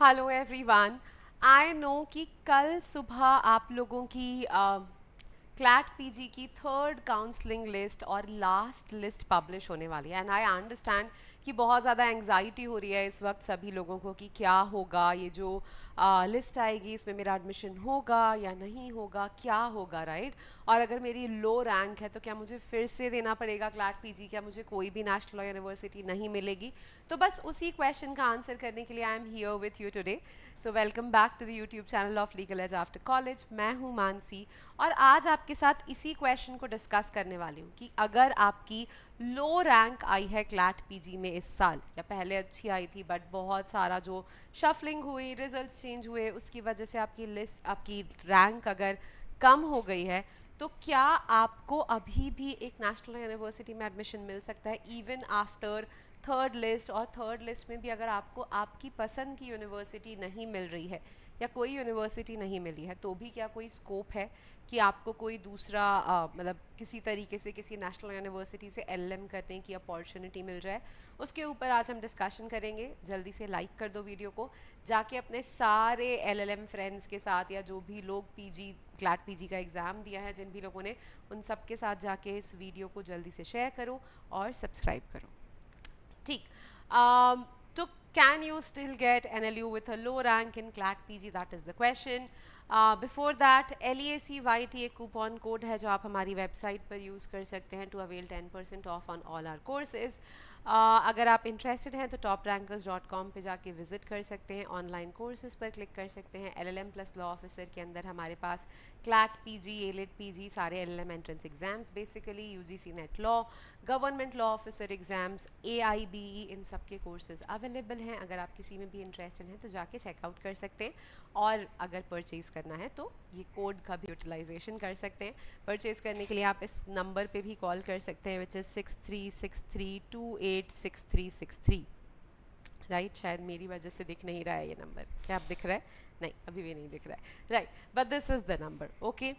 Hello everyone. I know कि कल सुबह आप लोगों की क्लैट पीजी की थर्ड काउंसलिंग लिस्ट और लास्ट लिस्ट पब्लिश होने वाली है एंड आई अंडरस्टैंड कि बहुत ज़्यादा एंग्जाइटी हो रही है इस वक्त सभी लोगों को कि क्या होगा, ये जो लिस्ट आएगी इसमें मेरा एडमिशन होगा या नहीं होगा, क्या होगा, राइट। और अगर मेरी लो रैंक है तो क्या मुझे फिर से देना पड़ेगा क्लैट पीजी, क्या मुझे कोई भी नेशनल लॉ यूनिवर्सिटी नहीं मिलेगी। तो बस उसी क्वेश्चन का आंसर करने के लिए I am here with you today. So welcome back to the YouTube channel of legal edge after college. मैं हूँ मानसी और आज आपके साथ इसी क्वेश्चन को डिस्कस करने वाली हूँ कि अगर आपकी लो रैंक आई है क्लैट पीजी में इस साल, या पहले अच्छी आई थी बट बहुत सारा जो शफलिंग हुई, रिजल्ट्स चेंज हुए, उसकी वजह से आपकी लिस्ट, आपकी रैंक अगर कम हो गई है, तो क्या आपको अभी भी एक नेशनल यूनिवर्सिटी में एडमिशन मिल सकता है इवन आफ्टर थर्ड लिस्ट। और थर्ड लिस्ट में भी अगर आपको आपकी पसंद की यूनिवर्सिटी नहीं मिल रही है या कोई यूनिवर्सिटी नहीं मिली है, तो भी क्या कोई स्कोप है कि आपको कोई दूसरा मतलब किसी तरीके से किसी नेशनल यूनिवर्सिटी से एलएलएम करने की अपॉर्चुनिटी मिल जाए। उसके ऊपर आज हम डिस्कशन करेंगे। जल्दी से लाइक कर दो वीडियो को, जाके अपने सारे एलएलएम फ्रेंड्स के साथ या जो भी लोग पीजी क्लैट पीजी का एग्ज़ाम दिया है, जिन भी लोगों ने, उन सब के साथ जाके इस वीडियो को जल्दी से शेयर करो और सब्सक्राइब करो। ठीक। तो can you still get NLU with a low rank in CLAT PG? That is the question. Before that, LEACYT एक कूपन कोड है जो आप हमारी वेबसाइट पर यूज़ कर सकते हैं to avail 10% off on all our courses. अगर आप इंटरेस्टेड हैं तो toprankers.com पे जाके विजिट कर सकते हैं, ऑनलाइन कोर्सेज पर क्लिक कर सकते हैं। LLM प्लस लॉ ऑफिसर के अंदर हमारे पास क्लैट पीजी, एलिट पीजी, सारे LLM entrance exams, basically UGC net law, government law officer exams, AIBE, इन सब के कोर्सेज अवेलेबल हैं। अगर आप किसी में भी इंटरेस्टेड हैं तो जाके चेकआउट कर सकते हैं, और अगर परचेज़ करना है तो ये कोड का भी यूटिलाइजेशन कर सकते हैं। परचेज़ करने के लिए आप इस नंबर पे भी कॉल कर सकते हैं, विच इज़ 6363286363, राइट। शायद मेरी वजह से दिख नहीं रहा है ये नंबर, क्या आप दिख रहा है? नहीं, अभी भी नहीं दिख रहा है, right, but this is the number. Okay,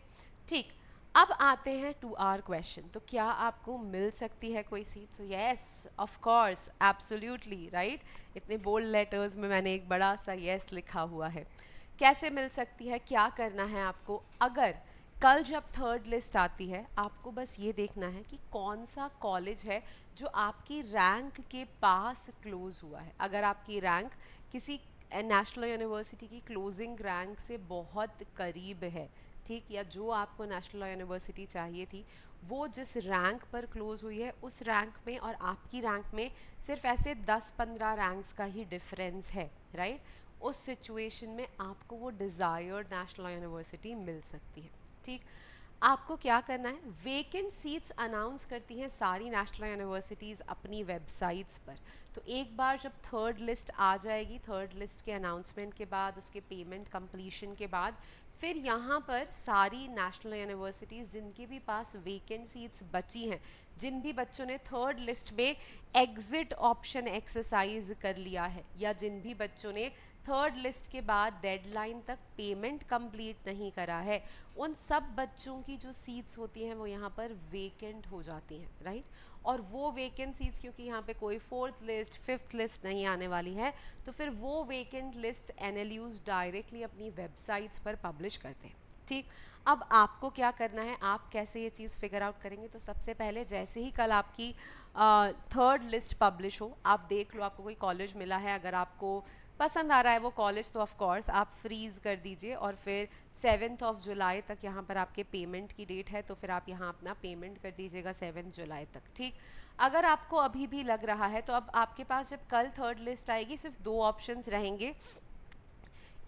ठीक। अब आते हैं टू आवर क्वेश्चन। तो क्या आपको मिल सकती है कोई seat? So yes, of course, absolutely, right. इतने बोल्ड लेटर्स में मैंने एक बड़ा सा यस लिखा हुआ है। कैसे मिल सकती है, क्या करना है आपको? अगर कल जब थर्ड लिस्ट आती है, आपको बस ये देखना है कि कौन सा कॉलेज है जो आपकी रैंक के पास क्लोज हुआ है। अगर आपकी रैंक किसी नेशनल यूनिवर्सिटी की क्लोजिंग रैंक से बहुत करीब है, ठीक, या जो आपको नेशनल यूनिवर्सिटी चाहिए थी वो जिस रैंक पर क्लोज हुई है, उस रैंक में और आपकी रैंक में सिर्फ ऐसे 10-15 रैंक्स का ही डिफरेंस है, राइट। उस सिचुएशन में आपको वो डिज़ायर्ड नेशनल यूनिवर्सिटी मिल सकती है, ठीक। आपको क्या करना है, वेकेंट सीट्स अनाउंस करती हैं सारी नेशनल यूनिवर्सिटीज़ अपनी वेबसाइट्स पर। तो एक बार जब थर्ड लिस्ट आ जाएगी, थर्ड लिस्ट के अनाउंसमेंट के बाद, उसके पेमेंट कंप्लीशन के बाद, फिर यहाँ पर सारी नेशनल यूनिवर्सिटीज़ जिनके भी पास वेकेंट सीट्स बची हैं, जिन भी बच्चों ने थर्ड लिस्ट में एग्जिट ऑप्शन एक्सरसाइज कर लिया है, या जिन भी बच्चों ने थर्ड लिस्ट के बाद डेडलाइन तक पेमेंट कंप्लीट नहीं करा है, उन सब बच्चों की जो सीट्स होती हैं वो यहाँ पर वेकेंट हो जाती हैं, राइट। और वो वेकेंट सीट्स, क्योंकि यहाँ पे कोई फोर्थ लिस्ट, फिफ्थ लिस्ट नहीं आने वाली है, तो फिर वो वेकेंट लिस्ट एनएलयूज डायरेक्टली अपनी वेबसाइट्स पर पब्लिश करते हैं, ठीक। अब आपको क्या करना है, आप कैसे ये चीज़ फिगर आउट करेंगे? तो सबसे पहले जैसे ही कल आपकी थर्ड लिस्ट पब्लिश हो, आप देख लो आपको कोई कॉलेज मिला है, अगर आपको पसंद आ रहा है वो कॉलेज, तो ऑफ कोर्स आप फ्रीज़ कर दीजिए, और फिर 7 जुलाई तक यहाँ पर आपके पेमेंट की डेट है, तो फिर आप यहाँ अपना पेमेंट कर दीजिएगा 7 जुलाई तक, ठीक। अगर आपको अभी भी लग रहा है, तो अब आपके पास जब कल थर्ड लिस्ट आएगी सिर्फ दो ऑप्शंस रहेंगे,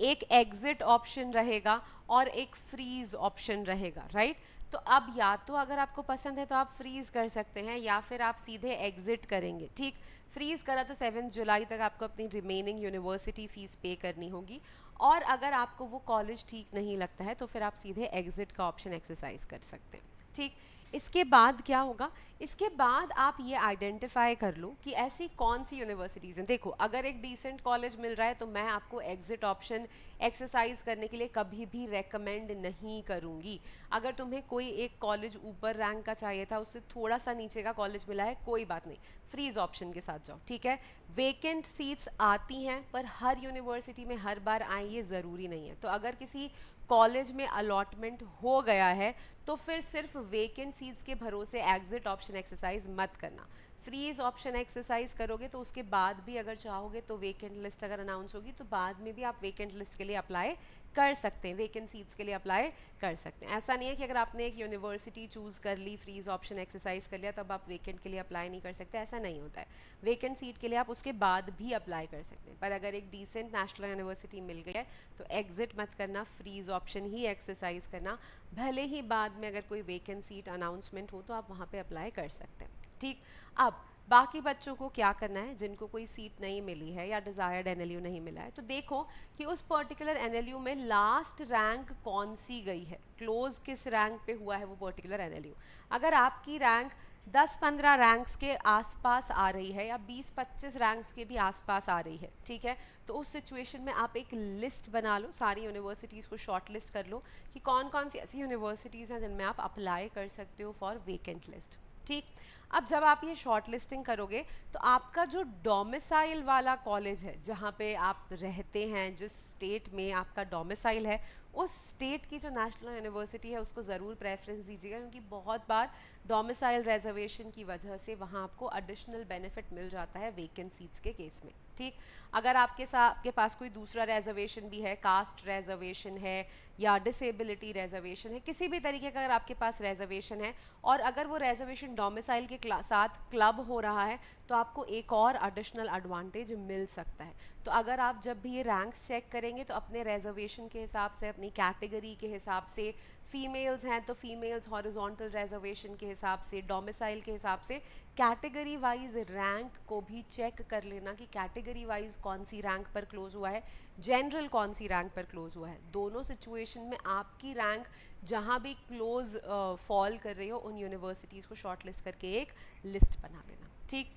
एक एग्जिट ऑप्शन रहेगा और एक फ्रीज ऑप्शन रहेगा, राइट। तो अब या तो अगर आपको पसंद है तो आप फ्रीज कर सकते हैं, या फिर आप सीधे एग्जिट करेंगे, ठीक। फ्रीज करा तो 7 जुलाई तक आपको अपनी रिमेनिंग यूनिवर्सिटी फीस पे करनी होगी, और अगर आपको वो कॉलेज ठीक नहीं लगता है तो फिर आप सीधे एग्जिट का ऑप्शन एक्सरसाइज कर सकते हैं, ठीक। इसके बाद क्या होगा, इसके बाद आप ये आइडेंटिफाई कर लो कि ऐसी कौन सी यूनिवर्सिटीज़ हैं। देखो अगर एक डिसेंट कॉलेज मिल रहा है तो मैं आपको एग्जिट ऑप्शन एक्सरसाइज करने के लिए कभी भी रेकमेंड नहीं करूँगी। अगर तुम्हें कोई एक कॉलेज ऊपर रैंक का चाहिए था, उससे थोड़ा सा नीचे का कॉलेज मिला है, कोई बात नहीं, फ्रीज ऑप्शन के साथ जाओ, ठीक है। वेकेंट सीट्स आती हैं पर हर यूनिवर्सिटी में हर बार आए ये ज़रूरी नहीं है। तो अगर किसी कॉलेज में अलॉटमेंट हो गया है तो फिर सिर्फ वेकेंट सीट्स के भरोसे एग्जिट ऑप्शन एक्सरसाइज मत करना। फ्रीज ऑप्शन एक्सरसाइज करोगे तो उसके बाद भी अगर चाहोगे तो वेकेंट लिस्ट अगर अनाउंस होगी तो बाद में भी आप वेकेंट लिस्ट के लिए अप्लाई कर सकते हैं, वेकेंट सीट्स के लिए अप्लाई कर सकते हैं। ऐसा नहीं है कि अगर आपने एक यूनिवर्सिटी चूज़ कर ली, फ्रीज ऑप्शन एक्सरसाइज कर लिया, तब आप वेकेंट के लिए अप्लाई नहीं कर सकते, ऐसा नहीं होता है। वेकेंट सीट के लिए आप उसके बाद भी अप्लाई कर सकते हैं। पर अगर एक डिसेंट नेशनल यूनिवर्सिटी मिल गई है तो एग्जिट मत करना, फ्रीज ऑप्शन ही एक्सरसाइज करना। भले ही बाद में अगर कोई वेकेंट सीट अनाउंसमेंट हो तो आप वहाँ पे अप्लाई कर सकते हैं, ठीक। अब बाकी बच्चों को क्या करना है जिनको कोई सीट नहीं मिली है या डिज़ायर्ड एनएलयू नहीं मिला है, तो देखो कि उस पर्टिकुलर एनएलयू में लास्ट रैंक कौन सी गई है, क्लोज किस रैंक पे हुआ है वो पर्टिकुलर एनएलयू। अगर आपकी रैंक 10-15 रैंक्स के आसपास आ रही है या 20-25 रैंक्स के भी आसपास आ रही है, ठीक है, तो उस सिचुएशन में आप एक लिस्ट बना लो, सारी यूनिवर्सिटीज़ को शॉर्ट लिस्ट कर लो कि कौन कौन सी ऐसी यूनिवर्सिटीज़ हैं जिनमें आप अप्लाई कर सकते हो फॉर वेकेंट लिस्ट, ठीक। अब जब आप ये शॉर्ट लिस्टिंग करोगे तो आपका जो डोमिसाइल वाला कॉलेज है, जहाँ पे आप रहते हैं, जिस स्टेट में आपका डोमिसाइल है, उस स्टेट की जो नेशनल यूनिवर्सिटी है उसको ज़रूर प्रेफरेंस दीजिएगा, क्योंकि बहुत बार डोमिसाइल रिजर्वेशन की वजह से वहाँ आपको एडिशनल बेनिफिट मिल जाता है वेकेंट सीट्स के केस में, ठीक। अगर आपके पास कोई दूसरा रिजर्वेशन भी है, कास्ट रिजर्वेशन है या डिसेबिलिटी रिजर्वेशन है, किसी भी तरीके का अगर आपके पास रिजर्वेशन है और अगर वो रिजर्वेशन डोमिसाइल के साथ क्लब हो रहा है तो आपको एक और एडिशनल एडवांटेज मिल सकता है। तो अगर आप जब भी ये रैंक्स चेक करेंगे तो अपने रिजर्वेशन के हिसाब से, अपनी कैटेगरी के हिसाब से, फीमेल्स हैं तो फीमेल्स हॉरिजॉन्टल रिजर्वेशन के हिसाब से, डोमिसाइल के हिसाब से कैटेगरी वाइज रैंक को भी चेक कर लेना कि कैटेगरी वाइज कौन सी रैंक पर क्लोज हुआ है, जनरल कौन सी रैंक पर क्लोज हुआ है। दोनों सिचुएशन में आपकी रैंक जहाँ भी क्लोज फॉल कर रही हो उन यूनिवर्सिटीज़ को शॉर्टलिस्ट करके एक लिस्ट बना लेना, ठीक।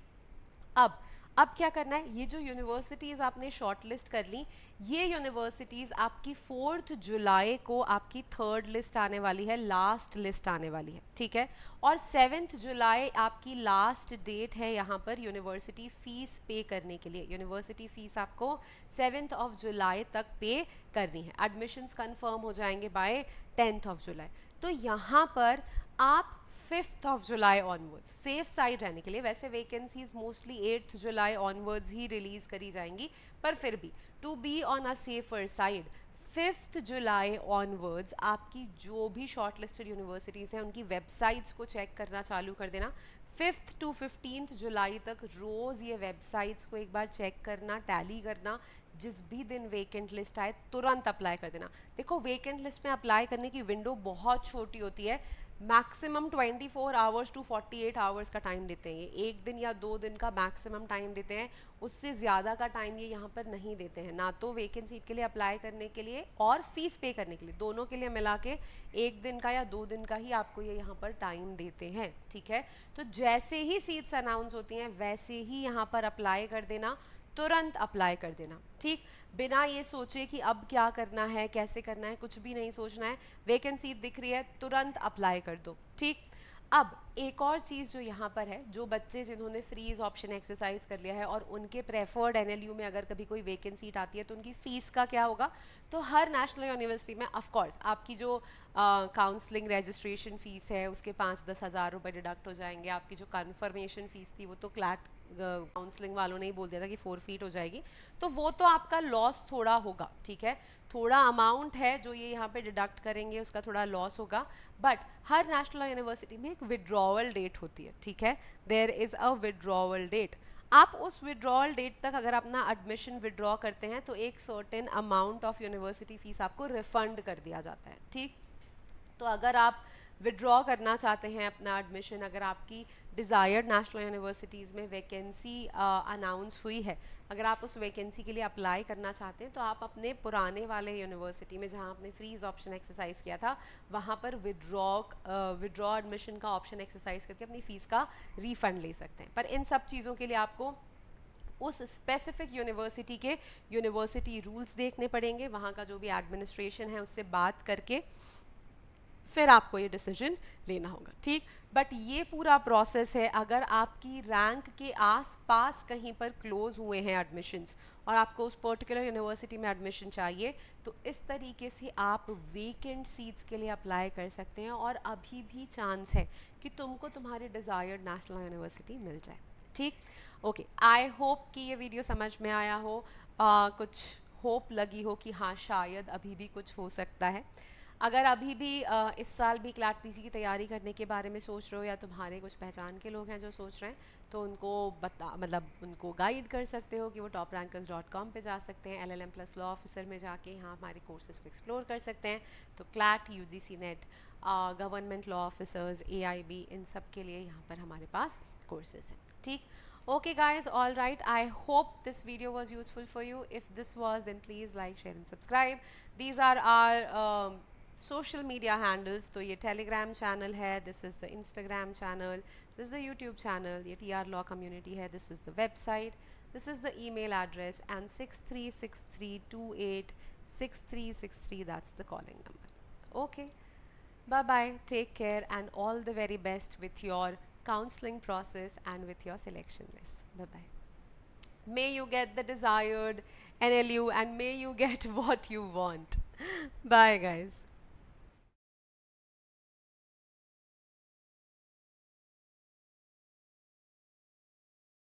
अब क्या करना है, ये जो यूनिवर्सिटीज़ आपने शॉर्टलिस्ट कर ली, ये यूनिवर्सिटीज़ आपकी 4 जुलाई को आपकी थर्ड लिस्ट आने वाली है, लास्ट लिस्ट आने वाली है, ठीक है। और 7 जुलाई आपकी लास्ट डेट है यहाँ पर यूनिवर्सिटी फ़ीस पे करने के लिए। यूनिवर्सिटी फ़ीस आपको 7 जुलाई तक पे करनी है। एडमिशन्स कंफर्म हो जाएंगे बाय 10 जुलाई। तो यहाँ पर आप 5 जुलाई ऑनवर्ड्स सेफ साइड रहने के लिए, वैसे वैकेंसीज मोस्टली 8 जुलाई ऑनवर्ड्स ही रिलीज करी जाएंगी, पर फिर भी to be on a safer side 5 जुलाई ऑनवर्ड्स आपकी जो भी शॉर्टलिस्टेड यूनिवर्सिटीज़ हैं उनकी वेबसाइट्स को चेक करना चालू कर देना। 5 to 15 जुलाई तक रोज़ ये वेबसाइट्स को एक बार चेक करना, टैली करना, जिस भी दिन वेकेंट लिस्ट आए तुरंत अप्लाई कर देना। देखो वेकेंट लिस्ट में अप्लाई करने की विंडो बहुत छोटी होती है, मैक्सिमम 24 आवर्स टू 48 आवर्स का टाइम देते हैं, ये 1 दिन या 2 दिन का मैक्सिमम टाइम देते हैं, उससे ज़्यादा का टाइम ये यहाँ पर नहीं देते हैं, ना तो वैकेंसी के लिए अप्लाई करने के लिए और फीस पे करने के लिए, दोनों के लिए मिला के 1 दिन का या 2 दिन का ही आपको ये यहाँ पर टाइम देते हैं, ठीक है। तो जैसे ही सीट्स अनाउंस होती हैं वैसे ही यहाँ पर अप्लाई कर देना, तुरंत अप्लाई कर देना, ठीक। बिना ये सोचे कि अब क्या करना है, कैसे करना है, कुछ भी नहीं सोचना है। वैकेंसी दिख रही है तुरंत अप्लाई कर दो, ठीक। अब एक और चीज़ जो यहाँ पर है, जो बच्चे जिन्होंने फ्रीज ऑप्शन एक्सरसाइज कर लिया है और उनके प्रेफर्ड एनएलयू में अगर कभी कोई वैकेंसी आती है तो उनकी फ़ीस का क्या होगा, तो हर नेशनल यूनिवर्सिटी में ऑफ कोर्स आपकी जो काउंसलिंग रजिस्ट्रेशन फ़ीस है उसके 5-10 हज़ार रुपये डिडक्ट हो जाएंगे। आपकी जो कन्फर्मेशन फ़ीस थी वो तो क्लैट काउंसलिंग वालों ने ही बोल दिया था कि 4 फीट हो जाएगी, तो वो तो आपका लॉस थोड़ा होगा, ठीक है, थोड़ा अमाउंट है जो ये यहाँ पे डिडक्ट करेंगे, उसका थोड़ा लॉस होगा। बट हर नेशनल यूनिवर्सिटी में एक विड्रॉवल डेट होती है, ठीक है, there is a withdrawal date. आप उस विड्रॉवल डेट तक अगर अपना एडमिशन विड्रॉ करते हैं तो एक certain amount of university fees आपको रिफंड कर दिया जाता है, ठीक। तो अगर आप विड्रॉ करना चाहते हैं अपना एडमिशन, अगर आपकी डिज़ायर्ड नेशनल यूनिवर्सिटीज़ में वैकेंसी अनाउंस हुई है, अगर आप उस वैकेंसी के लिए अप्लाई करना चाहते हैं तो आप अपने पुराने वाले यूनिवर्सिटी में जहाँ आपने फ्रीज ऑप्शन एक्सरसाइज किया था वहाँ पर विड्रॉ एडमिशन का ऑप्शन एक्सरसाइज करके अपनी फ़ीस का रिफ़ंड ले सकते हैं। पर इन सब चीज़ों के लिए आपको उस स्पेसिफिक यूनिवर्सिटी के यूनिवर्सिटी रूल्स देखने पड़ेंगे, वहाँ का जो भी एडमिनिस्ट्रेशन है उससे बात करके फिर आपको ये डिसीजन लेना होगा, ठीक। बट ये पूरा प्रोसेस है, अगर आपकी रैंक के आसपास कहीं पर क्लोज हुए हैं एडमिशन्स और आपको उस पर्टिकुलर यूनिवर्सिटी में एडमिशन चाहिए तो इस तरीके से आप वेकेंट सीट्स के लिए अप्लाई कर सकते हैं और अभी भी चांस है कि तुमको तुम्हारी डिज़ायर्ड नेशनल यूनिवर्सिटी मिल जाए, ठीक। ओके, आई होप कि ये वीडियो समझ में आया हो, कुछ होप लगी हो कि हाँ शायद अभी भी कुछ हो सकता है। अगर अभी भी इस साल भी क्लैट पीसी की तैयारी करने के बारे में सोच रहे हो या तुम्हारे कुछ पहचान के लोग हैं जो सोच रहे हैं तो उनको उनको गाइड कर सकते हो कि वो toprankers.com पे जा सकते हैं, LLM प्लस लॉ ऑफिसर में जाके यहाँ हमारे कोर्सेज को एक्सप्लोर कर सकते हैं। तो CLAT, UGC net, government law officers, AIB, इन सब के लिए यहाँ पर हमारे पास कोर्सेज हैं, ठीक। Okay guys, all right, I hope this video was useful for you. If this was, then please like, share and subscribe. These are our social media handles. तो ये Telegram channel है, this is the Instagram channel, this is the YouTube channel, ये TR Law Community है, this is the website, this is the email address, and 6363286363, that's the calling number. Okay, bye bye, take care, and all the very best with your counseling process and with your selection list. Bye bye. May you get the desired NLU and may you get what you want. Bye guys.